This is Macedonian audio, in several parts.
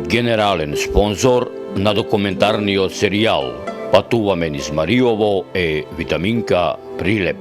Генерален спонзор на документарниот серијал Патуваме низ Мариово е Витаминка Прилеп.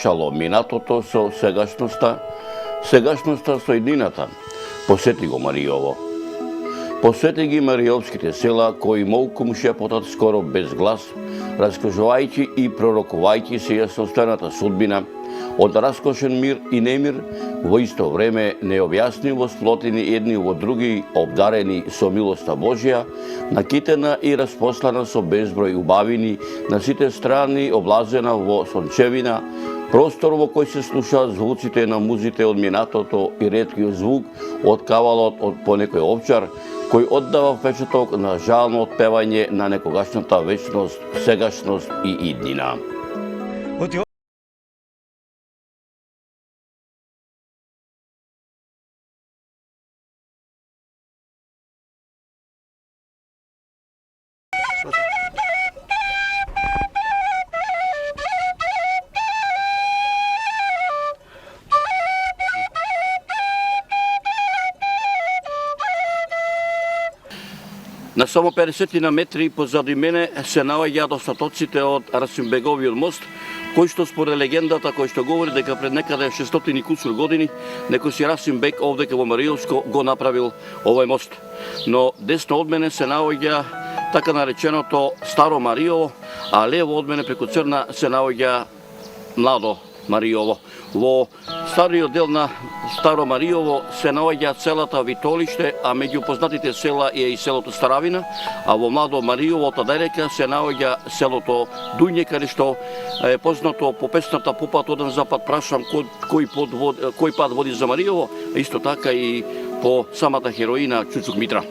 Шало минатото со сегашноста со иднината. Посети го Мариово. Посети ги мариовските села кои молком шепотат скоро без глас, раскажувајќи и пророкувајќи се ја собствената судбина, од раскошен мир и немир, во исто време необјаснливо сплотени едни во други, обдарени со милоста Божја, накитена и распослана со безброј убавини, на сите страни облазена во сончевина, простор во кој се слушаат звуците на музите од минатото и реткиот звук од кавалот од понекој овчар, кој оддава впечаток на жално отпевање на некогашната вечност, сегашност и иднина. На само 50 на метри позади мене се наоѓаат остатоците од Расимбеговиот мост, кој што според легендата кој што говори дека пред некаде 600 и кусур години некој си Расимбек овдека во Мариовско го направил овој мост. Но десно од мене се наоѓа така нареченото Старо Мариово, а лево од мене преку Црна се наоѓа Младо Мариово. Во стариот дел на Старо Мариово се наоѓа селата Витолиште, а меѓу познатите села е и селото Старавина, а во Младо Мариово тадајрека се наоѓа селото Дуње, каде што е познато по песната "По пат оден запад прашам кој пат води за Мариово", а исто така и по самата хероина Чучук Митра.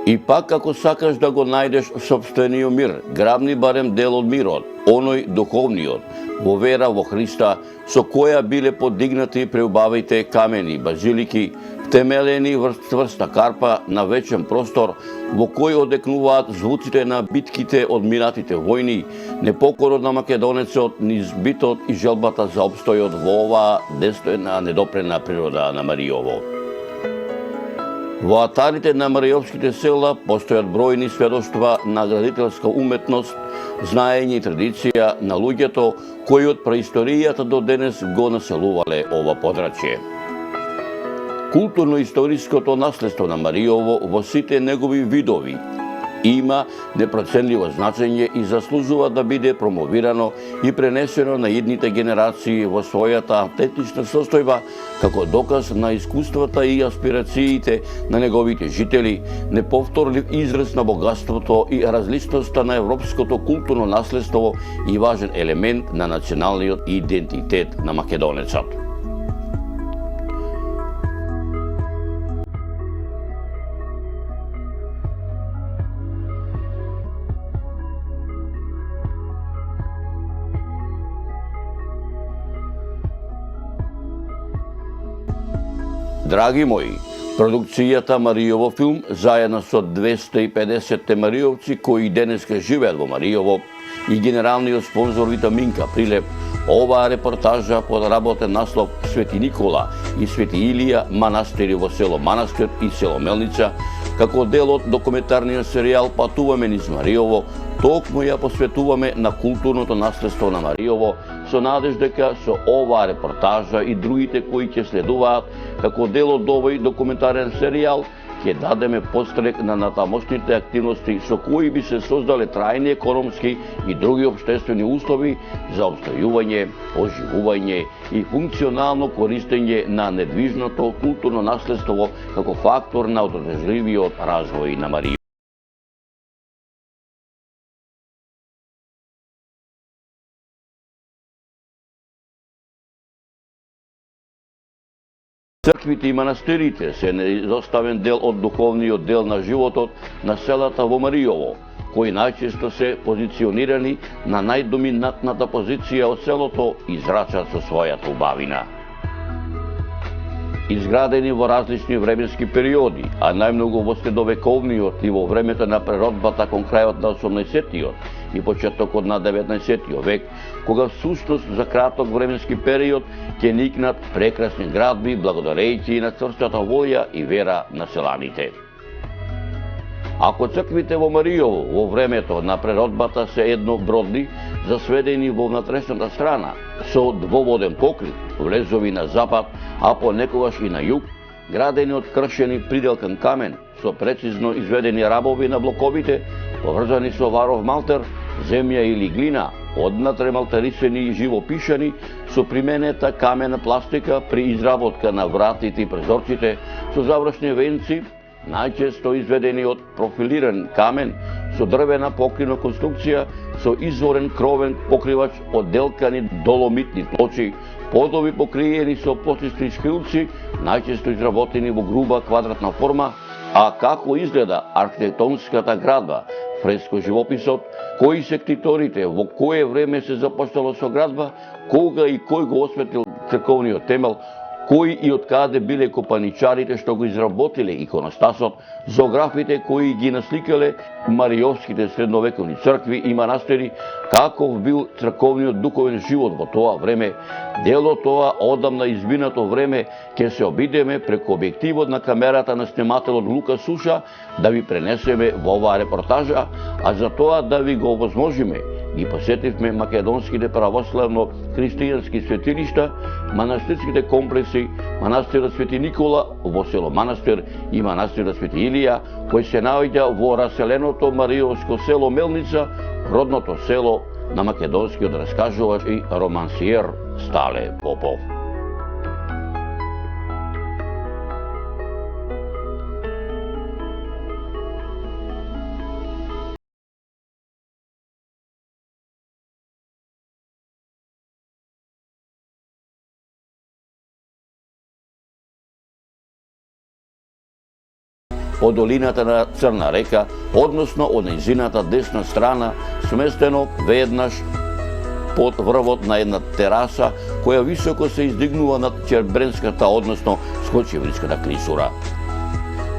И пак ако сакаш да го најдеш собствениот мир, грабни барем дел од мирот, оној духовниот, во вера во Христа, со која биле подигнати преубавите камени, базилики, втемелени врз цврста карпа на вечен простор, во кој одекнуваат звуците на битките од минатите војни, непокорот на македонецот, низ битот и желбата за обстојот во оваа дестојна недопрена природа на Мариово. Во атарите на мариовските села постојат бројни сведоштва на градителска уметност, знаење и традиција на луѓето кои од преисторијата до денес го населувале ова подрачје. Културно-историското наследство на Мариово во сите негови видови има непроценливо значење и заслужува да биде промовирано и пренесено на идните генерации во својата автентична состојба како доказ на искуствата и аспирациите на неговите жители, неповторлив израз на богатството и различноста на европското културно наследство и важен елемент на националниот идентитет на македонецот. Драги мои, продукцијата Мариово филм, заедно со 250 мариовци кои денеска живеат во Мариово и генералниот спонзор Витаминка Прилеп, оваа репортажа под работен наслов Свети Никола и Свети Илија манастири во село Манастир и село Мелница, како дел од документарниот серијал Патуваме низ Мариово, токму ја посветуваме на културното наследство на Мариово со надеж дека со оваа репортажа и другите кои ќе следуваат како дел од овој документарен серијал ќе дадеме подстрек на натамошните активности со кои би се создале трајни економски и други општествени услови за обстојување, оживување и функционално користење на недвижното културно наследство како фактор на одржливиот развој на Марија. Црквите и манастирите се неизоставен дел од духовниот дел на животот на селата во Маријово, кои најчесто се позиционирани на најдоминантната позиција од селото и зрачат со својата убавина. Изградени во различни временски периоди, а најмногу во средовековниот и во времето на преродбата кон крајот на 18-тиот и почетокот на 19-тиот век, кога всушност за краток временски период ќе никнат прекрасни градби благодарејќи на црстата волја и вера на селаните. Ако црквите во Маријово во времето на преродбата се еднобродни, засведени во внатрешната страна, со двоводен покрив, влезови на запад, а понекогаш и на југ, градени од кршени приделкан камен, со прецизно изведени рабови на блоковите, поврзани со варов малтер, земја или глина, однатре малтарисени и живопишани, со применета камена пластика при изработка на вратите и прозорците, со завршни венци, најчесто изведени од профилиран камен, со дрвена покривна конструкција, со изворен кровен покривач од делкани доломитни плочи, подови покриени со почисти шкрилци, најчесто изработени во груба квадратна форма, а како изгледа архитектонската градба, фреско живописот, кои се ктиторите, во кое време се започнало со градба, кога и кој го осветил црковниот темел, кои и од каде биле копаничарите што го изработиле иконостасот, зоографите кои ги насликале маријовските средновековни цркви и манастири, каков бил црковниот духовен живот во тоа време, дело тоа одамна избинато време ќе се обидеме преку објективот на камерата на снимателот Лука Суша да ви пренесеме во оваа репортажа, а за тоа да ви го овозможиме ги посетивме македонските православно-христијански светилишта, манастирските комплекси, манастирот Свети Никола во село Манастир и манастирот Свети Илија, кој се наоѓа во раселеното маријовско село Мелница, родното село на македонскиот раскажувач и романсиер Стале Попов. Од долината на Црна река, односно од нејзината десна страна, сместено веднаш под врвот на една тераса, која високо се издигнува над Чербренската, односно Скочевриската клисура.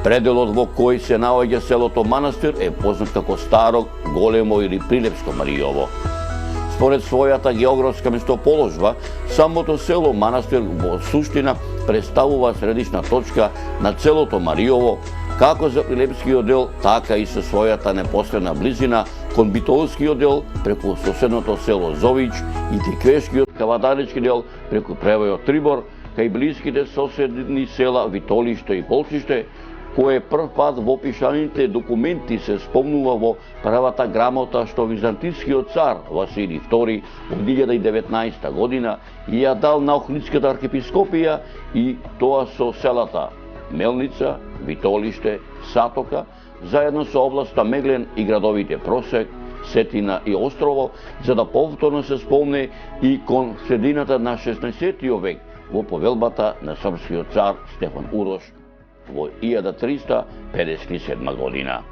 Пределот во кој се наоѓа селото Манастир е познат како Старо, Големо или Прилепско Маријово. Според својата географска местоположба, самото село Манастир во суштина представува средишна точка на целото Маријово, како за Прилепскиот дел, така и со својата непосредна близина кон Битолскиот дел преку соседното село Зович и Тиквешкиот кавадарички дел преку превојот Трибор, кај блиските соседни села Витолиште и Полчиште, кое прв пат во пишаните документи се спомнува во првата грамота што византискиот цар Василий II во 1019 година и ја дал на Охридската архиепископија, и тоа со селата Мелница, Витолиште, Сатока, заедно со областа Меглен и градовите Просек, Сетина и Острово, за да повторно се спомне и кон средината на 16 век во повелбата на српскиот цар Стефан Урош во 1357 година.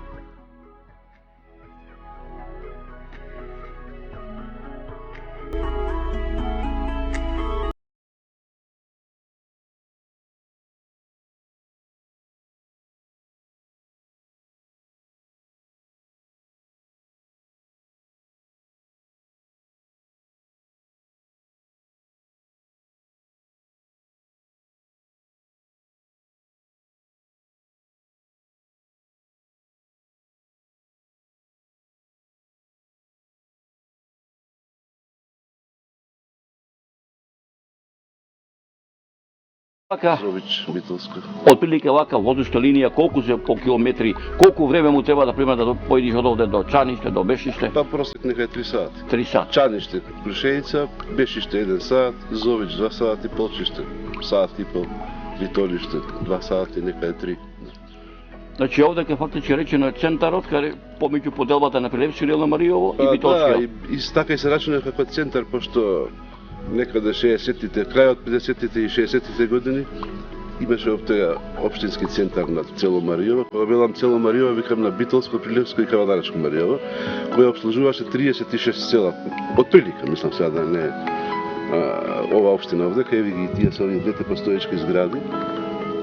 Вака, Зович, Битолска. отприлike вака воздушна линија, колку се по километри, колку време му треба да пример да појдеш од овде до Чаниште, до Бешиште? Па просек нека е 3 сати. 3 сати. Чаниште, Крушеница, Бешиште 1 сат, Зович 2 сати, Полчиште сат и пол, Витолиште 2 сати, нека е 3. Значи овде ке фактички речено е центарот, каде помеѓу поделбата на Прилепски или на Мариово и Да, Битолскиот. и така и се рачуна како центар, пошто некаде 60-тите, крајот 50-тите и 60-тите години имаше овде општински центар на цело Мариово. Кога велам цело Мариово, викам на Битолско, Прилепско и Кавадаречко Мариово, која обслужуваше 36 села. Отприлика, мислам сега да не ова општина овде, кај ги тие се овие двете постоечки згради.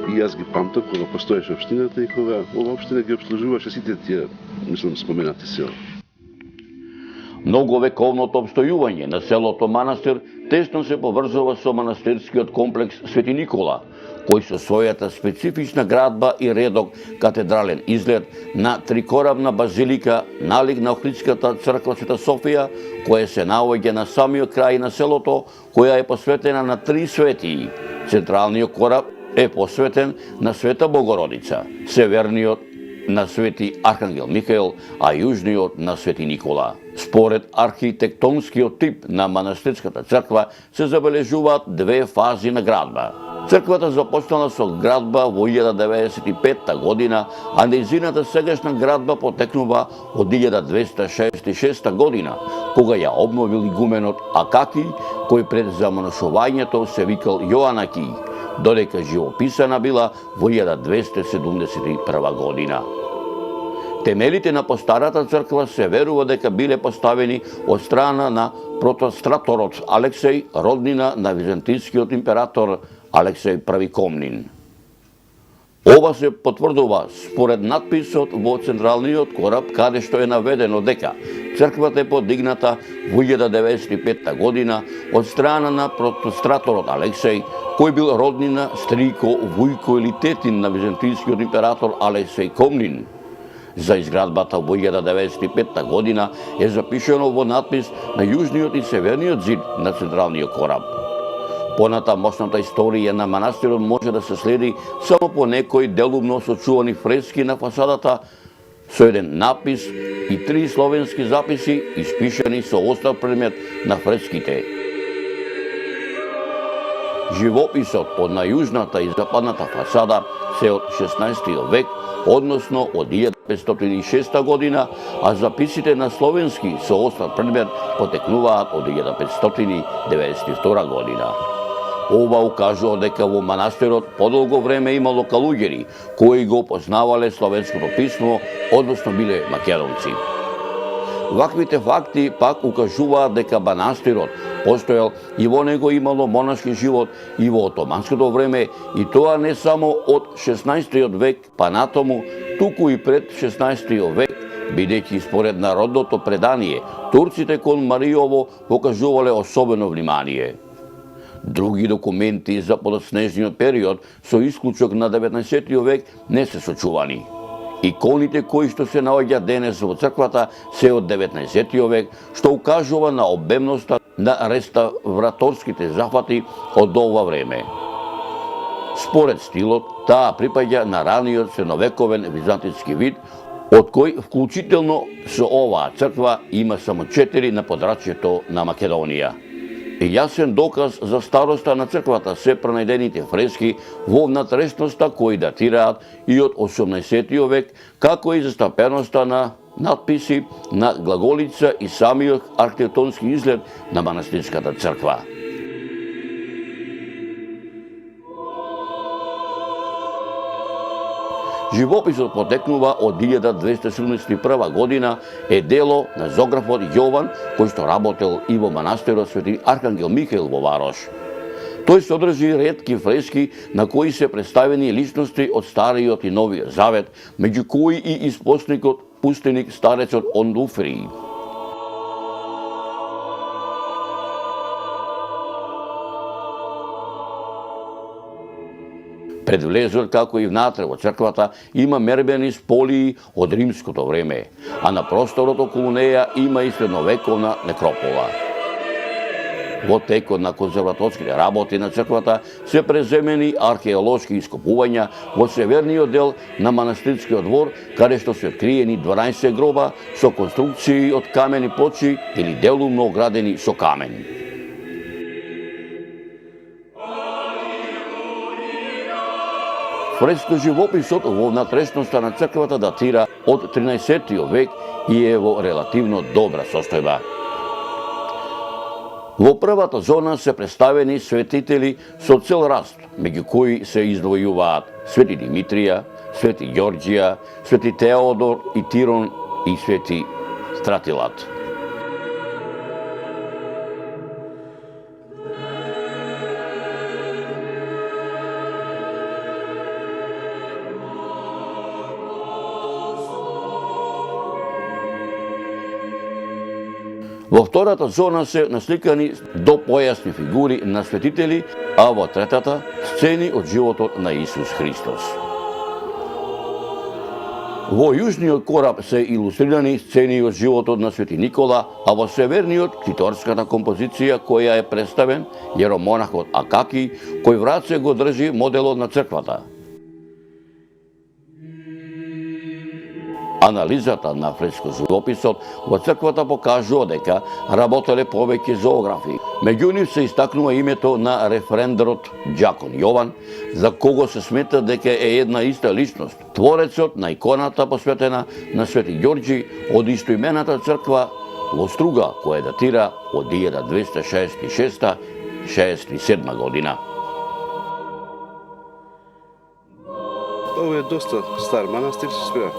И јас ги памтам кога постоеше општината и кога ова општина ги обслужуваше сите тие, мислам, споменати села. Многовековното обстојување на селото Манастир тесно се поврзува со манастирскиот комплекс Свети Никола, кој со својата специфична градба и редок катедрален изглед на трикорабна базилика налик на Охридската црква Света Софија, која се наоѓа на самиот крај на селото, која е посветена на 3 светии. Централниот кораб е посветен на Света Богородица, северниот на Свети Архангел Михаел, а јужниот на Свети Никола. Според архитектонскиот тип на манастирската црква се забележуваат 2 фази на градба. Црквата започнала со градба во 1095 година, а нејзината сегашна градба потекнува од 1266 година, кога ја обновил игуменот Акаки, кој пред замонашувањето се викал Јоанаки, додека живописана била во 1271 година. Темелите на постарата црква се верува дека биле поставени од страна на протостраторот Алексеј, роднина на византискиот император Алексеј Први Комнин. Ова се потврдува според надписот во централниот кораб, каде што е наведено дека црквата е подигната во 1095 година од страна на протостраторот Алексеј, кој бил роднина Стрико Вујко или тетин на византискиот император Алексеј Комнин. За изградбата во 1095 година е запишено во надпис на јужниот и северниот зид на централниот кораб. Понатамошната историја на манастирот може да се следи само по некои делумно сочувани фрески на фасадата со еден напис и 3 словенски записи испишани со остар предмет на фреските. Живописот од на јужната и западната фасада се од 16 век, односно од 1506 година, а записите на словенски со остар предмет потекнуваат од 1592 година. Ова укажува дека во манастирот подолго време имало калуѓери кои го познавале словенското писмо, односно биле македонци. Ваквите факти пак укажуваат дека манастирот постоел и во него имало монашки живот и во отоманското време, и тоа не само од 16 век па натаму, туку и пред 16 век, бидејќи според народното предание, турците кон Мариово покажувале особено внимание. Други документи за подоснежниот период со исклучок на 19 век не се сочувани. Иконите кои што се наоѓаат денес во црквата се од 19 век, што укажува на обемноста на реставраторските зафати од ова време. Според стилот, таа припаѓа на раниот средновековен византиски вид, од кој вклучително со оваа црква има само 4 на подрачјето на Македонија. Јасен доказ за староста на црквата се пронајдените фрески во внатрешноста кои датираат и од 18 век, како и застапеноста на надписи на глаголица и самиот архитектонски изглед на манастирската црква. Живописот потекнува од 1271 година, е дело на зографот Јован, кој што работел и во манастирот Свети Архангел Михаел во Варош. Тој содржи ретки фрески на кои се представени личности од Стариот и Новиот Завет, меѓу кои и испостникот пустеник старецот Ондуфрий. Пред влезот, како и внатре во црквата, има мербени сполии од римското време, а на просторот околу неја има и средновековна некропола. Во текот на конзерваторските работи на црквата се преземени археолошки ископувања во северниот дел на манастирскиот двор, каде што се откриени 12 гроба со конструкции од камени плочи или делумно оградени со камен. Фреско живописот во внатрешноста на црквата датира од 13 век и е во релативно добра состојба. Во првата зона се представени светители со цел раст, меѓу кои се издвојуваат Свети Димитрија, Свети Ѓорѓија, Свети Теодор и Тирон и Свети Стратилат. Во втората зона се насликани до појасни фигури на светители, а во третата сцени од животот на Исус Христос. Во јужниот кораб се илустрирани сцени од животот на Свети Никола, а во северниот китарската композиција која е представен јеромонахот Акаки, кој в раце го држи моделот на црквата. Анализата на фрескозописот во црквата покажува дека работеле повеќе зоографи. Меѓу нив се истакнува името на референдерот Ѓакон Јован, за кого се смета дека е една иста личност, творецот на иконата посветена на Свети Ѓорѓи од истоимената црква во Струга, која датира од 1266-67 година. Ова е доста стар манастир, се спира.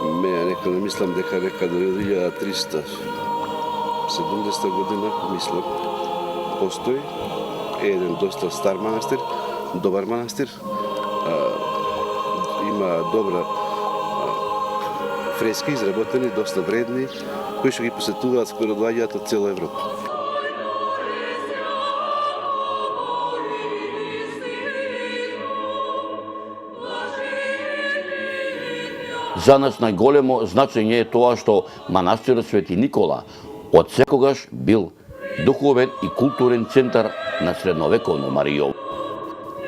Нека не мислам дека некаде од 1370 година, мислам, постои. Е еден доста стар манастир, добар манастир. Има добра фрески изработени, доста вредни, кои што ги посетуваат скоро доаѓаат од цела Европа. За нас најголемо значење е тоа што манастирот Свети Никола од секогаш бил духовен и културен центар на средновековно Маријово.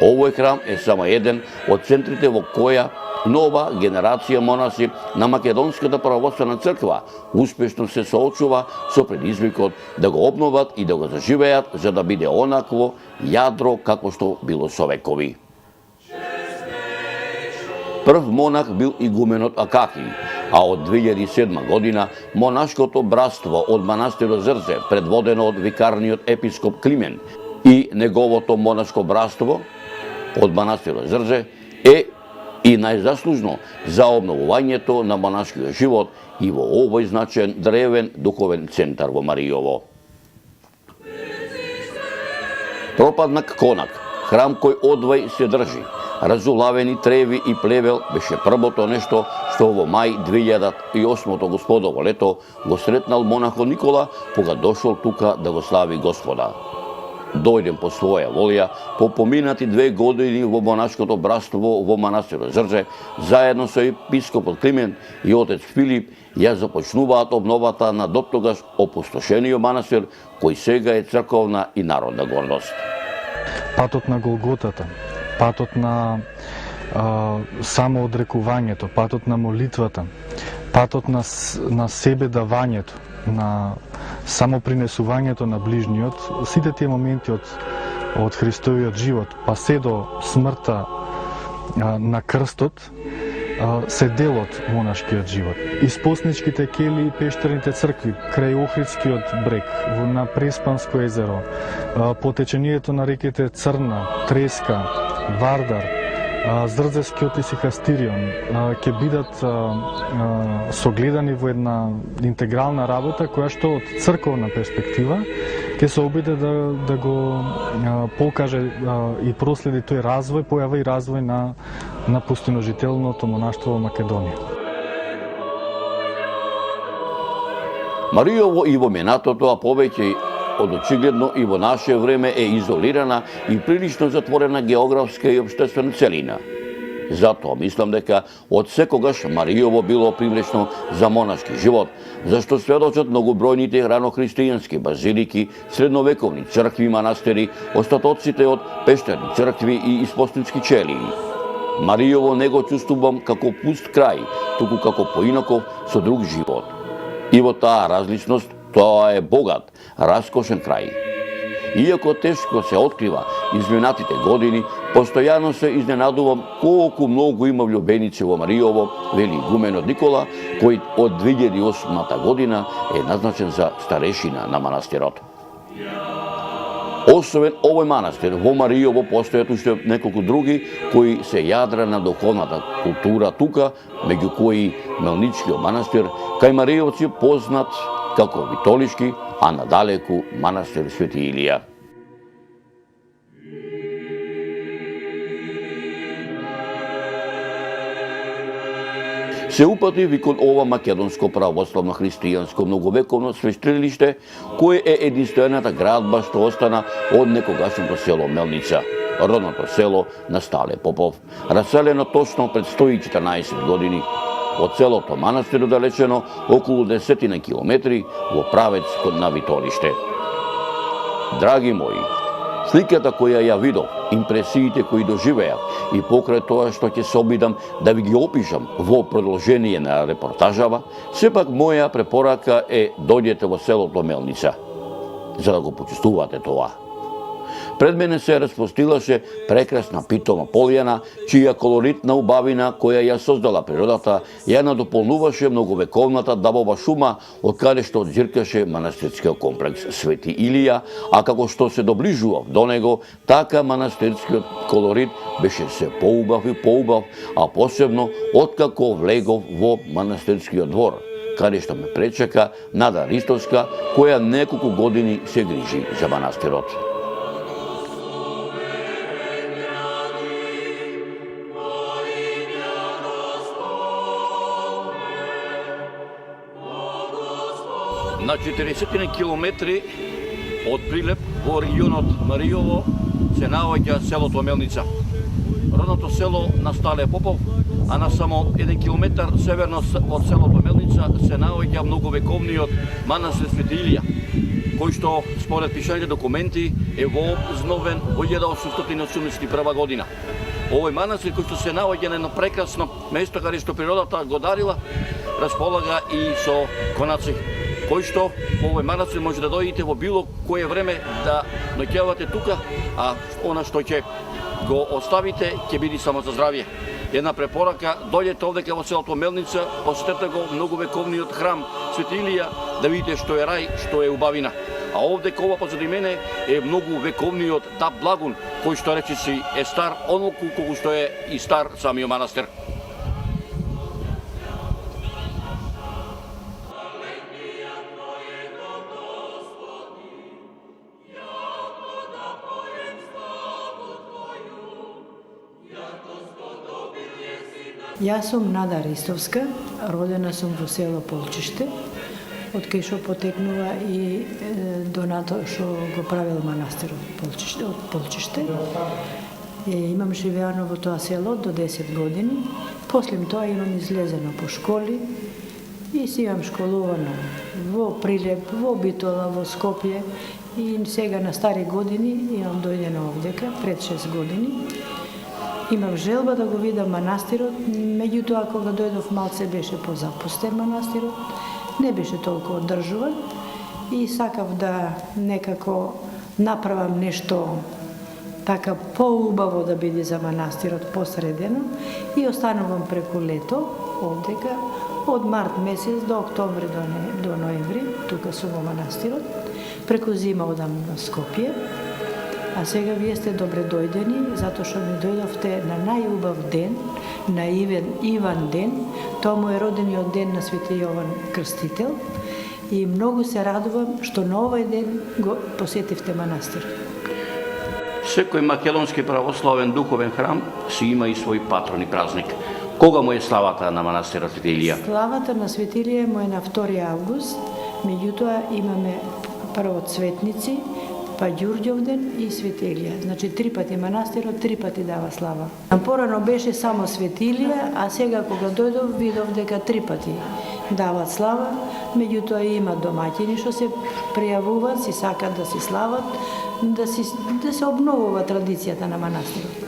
Овој храм е само еден од центрите во која нова генерација монаси на Македонската православна црква успешно се соочува со предизвикот да го обноват и да го заживеат за да биде онакво јадро како што било совекови. Прв монах бил игуменот Акаки, а од 2007 година монашкото братство од манастирот Зрдже, предводено од викарниот епископ Климен, и неговото монашко братство од манастирот Зрдже е и најзаслужно за обновувањето на монашкиот живот и во овој значаен древен духовен центар во Маријово. Пропаднак конак, храм кој одвај се држи, разулавени треви и плевел беше првото нешто што во мај 2008 Господово лето го сретнал монахот Никола кога дошол тука да го слави Господа. Дојден по своја волја, по поминати 2 години во монашкото братство во манастирот Зрдже, заедно со епископот Климен и отец Филип, ја започнуваат обновата на доттогаш опустошениот манастир, кој сега е црковна и народна гордост. Патот на Голготата, патот на самоодрекувањето, патот на молитвата, патот на себе давањето, на самопринесувањето на ближниот, сите тие моменти од Христовиот живот, па се до смртта на крстот, се дел од монашкиот живот. Испосничките кели и пештерните цркви, крај Охридскиот брег, на Преспанско езеро, потечението на реките Црна, Треска, Вардар, Зрдзевскиот Исихастирион ќе бидат согледани во една интегрална работа која што од црковна перспектива ќе се обиде да го покаже и проследи тој развој, појава и развој на пустиножителното монаштво во Македонија. Маријово и во минатото, а повеќе од очигледно и во наше време е изолирана и прилично затворена географска и општествена целина. Затоа мислам дека од секогаш Маријово било привлечно за монашки живот, зашто сведочат многобројните ранохристијански базилики, средновековни цркви и манастири, остатоците од пештерни цркви и испостински челии. Маријово не го чувствувам како пуст крај, туку како поинаков со друг живот. И во таа различност тоа е богат, раскошен крај. Иако тешко се открива изминатите години, постојано се изненадувам колку многу има влюбеници во Маријово, вели игуменот Никола, кој од 2008 година е назначен за старешина на манастирот. Освен овој манастир, во Маријово постојат уште неколку други кои се јадра на духовната култура тука, меѓу кои Мелничкиот манастир, кај маријовци познат како Витолишки, а надалеку манастир Свети Илија. Се упатив и кон ова македонско православно христијанско многовековно свештилиште, кое е единствената градба што остана од некогашното село Мелница, родното село на Стале Попов, раселено точно пред 114 години. Од селото манастир удалечено околу 10 километри во правец на Витолиште. Драги мои, сликата која ја видов, импресиите кои доживеав и покрај тоа што ќе се обидам да ви ги опишам во продолжение на репортажава, сепак моја препорака е дојдете во селото Мелница, за да го почувствувате тоа. Пред мене се распостилаше прекрасна питома полјана, чија колоритна убавина која ја создала природата, ја надополнуваше многовековната дабова шума, од каде што одзиркаше манастирскиот комплекс Свети Илија, а како што се доближував до него, така манастирскиот колорит беше се поубав и поубав, а посебно откако влегов во манастирскиот двор, каде што ме пречека Нада Ристовска, која неколку години се грижи за манастирот. На 40 километри од Прилеп во регионот Маријово се наоѓа селото Мелница. Родното село на Стале Попов, а на само 1 километар северно од селото Мелница се наоѓа многовековниот манастир Свети Илија, кој што според пишаните документи е вообновен во 1881 година. Овој манастир кој што се наоѓа на едно прекрасно место каде што природата го дарила, располага и со конаци, кој што во овој манастир може да дојдете во било кое време да ноќевате тука, а она што ќе го оставите ќе биде само за здравје. Една препорака, дојдете овдека во селото Мелница, посетете го многовековниот храм Свети Илија, да видите што е рај, што е убавина. А овдека ова позади мене е многу вековниот Даб Благун, кој што речиси е стар онолку колку што е и стар самиот манастир. Јас сум Нада Ристовска, родена сум во село Полчиште, од кај што потекнува и донато што го правил манастирот од Полчиште. Имам живеано во тоа село до 10 години, после тоа имам излезено по школи и си имам школувано во Прилеп, во Битола, во Скопје и сега на стари години имам дојдено овдека, пред 6 години. Имам желба да го видам манастирот, меѓутоа кога дојдов малце беше позапустен манастирот, не беше толку одржуван и сакав да некако направам нешто така поубаво да биде за манастирот посредено и останувам преку лето овдека, од март месец до октомври до ноември, тука сум во манастирот, преку зима одам на Скопје. А сега вие сте добре дојдени, затоа што ми дојдовте на најубав ден, на Иван ден, тоа му е родениот ден на Свети Јован Крстител и многу се радувам што на овој ден го посетивте манастирот. Секој македонски православен духовен храм си има и свој патрон и празник. Кога му е славата на манастирот Свети Илија? Славата на Свети Илија му е на 2 август, меѓутоа имаме прво цветници, па Ѓурѓовден и Светилија. Значи 3 пати манастирот, 3 пати дава слава. Порано беше само Светилија, а сега кога дојдов видов дека 3 пати дават слава, меѓутоа има домаќини што се пријавуваат, си сакат да си слават, да се обновува традицијата на манастирот.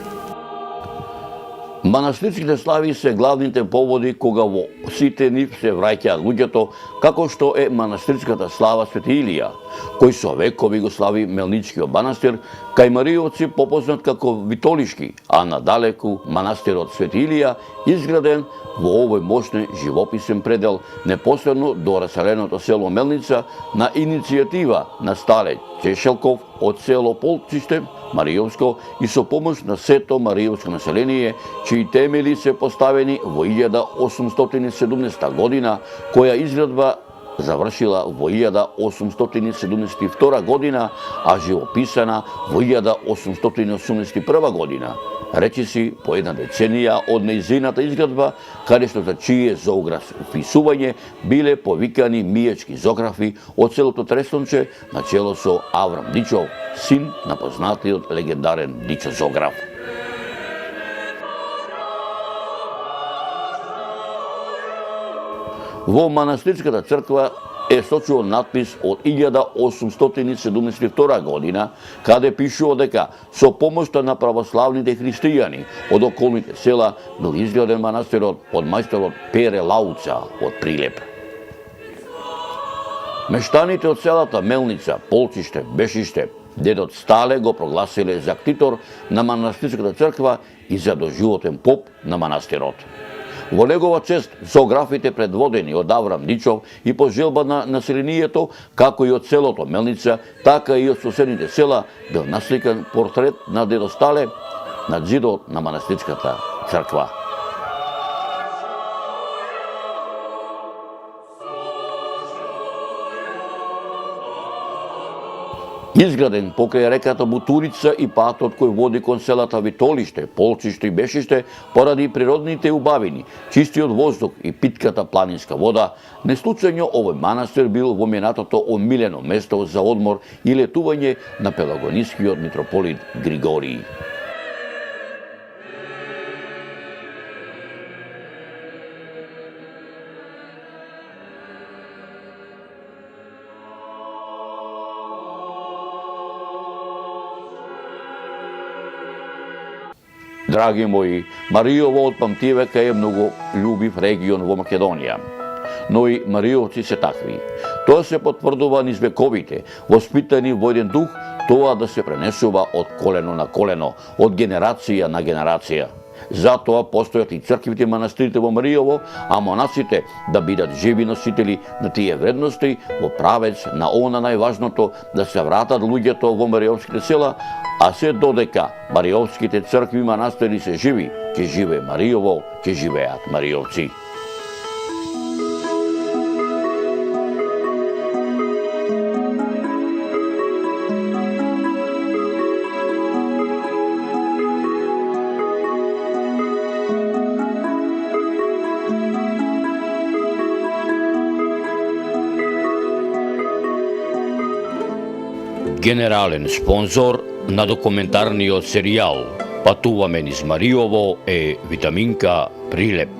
Манастирските слави се главните поводи кога во сите нив се враќаат луѓето, како што е манастирската слава Свети Илија, кој со векови го слави Мелничкиот манастир, кај мариовци попознат како Витолишки, а надалеку манастирот Свети Илија, изграден во овој мощен живописен предел, непосредно до раселеното село Мелница, на иницијатива на Стале Чешелков од село Полчиште, Мариовско, и со помош на сето мариовско население, чии темели се поставени во 1817 година, која изградба завршила во 1872 година, а живописана во 1881 година. Речиси по една деценија од нејзината изградба, каде што за чие зоограф вписување биле повикани мијачки зоографи од селото Трестонче на чело со Аврам Дичов, син на познатиот легендарен Дичо зоограф. Во манастирската црква е сочуван надпис од 1872 година, каде пишува дека со помошта на православните христијани од околните села бил изграден манастирот од мајсторот Пере Лауца од Прилеп. Мештаните од селата Мелница, Полчиште, Бешиште, дедот Стале го прогласиле за ктитор на манастирската црква и за доживотен поп на манастирот. Во негова чест, зоографите предводени од Аврам Дичов и по желба на населението, како и од селото Мелница, така и од соседните села, бил насликан портрет на дедо Стале на ѕидот на манастирската црква. Изграден покрај реката Бутурица и патот кој води кон селата Витолиште, Полчиште и Бешиште, поради природните убавини, чистиот воздух и питката планинска вода, неслучајно овој манастир бил во минатото омилено место за одмор и летување на пелагонискиот митрополит Григории. Драги мои, Мариово од памтивека е многу љубив регион во Македонија. Но и мариовци се такви. Тоа се потврдува низ вековите, воспитани во еден дух, тоа да се пренесува од колено на колено, од генерација на генерација. Затоа постојат и црквите и манастирите во Мариово, а монасите да бидат живи носители на тие вредности во правец на она најважното да се вратат луѓето во мариовските села, а се додека мариовските цркви и манастири се живи, ќе живее Мариово, ќе живеат мариовци. Генерален спонзор на документарниот серијал Патуваме низ Мариово е Витаминка Прилеп.